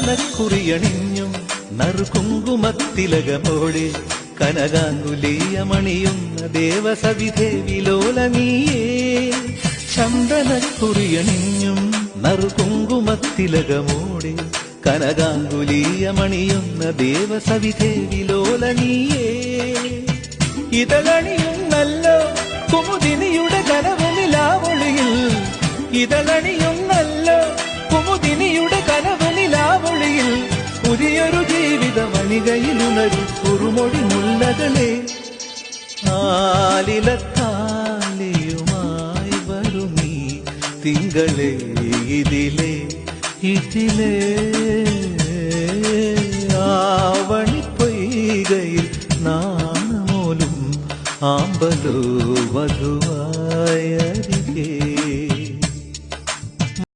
ചന്ദനക്കുറിയണിഞ്ഞും നറുകുങ്കുമത്തിലകമോടെ കനകാങ്കുലീയമണിയുന്ന ദേവസവിധേ വിലോലനീയേ. ചന്ദനക്കുറിയണിഞ്ഞും നറുകുങ്കുമത്തിലകമോടെ കനകാങ്കുലീയമണിയുന്ന ദേവസവിധേ വിലോലനീയേ. ഇതളണിയുന്നല്ലോ കുമുദിനിയുടെ കനവനിലാവൊളിയിൽ, ഇതളണിയുന്നല്ലോ കുമുദിനിയുടെ കനവനിലാവൊളിയിൽ, പുതിയൊരു ജീവിത വനികയിലുണരും കുറുമൊഴി മുല്ലകളെ. ആലിലത്താലിയുമായി വരുമീ തിങ്കളെ ഇതിലേ ഇതിലേ. ആവണിപ്പൊയ്കയിൽ നാണമോലും ആമ്പലോ വധുവായ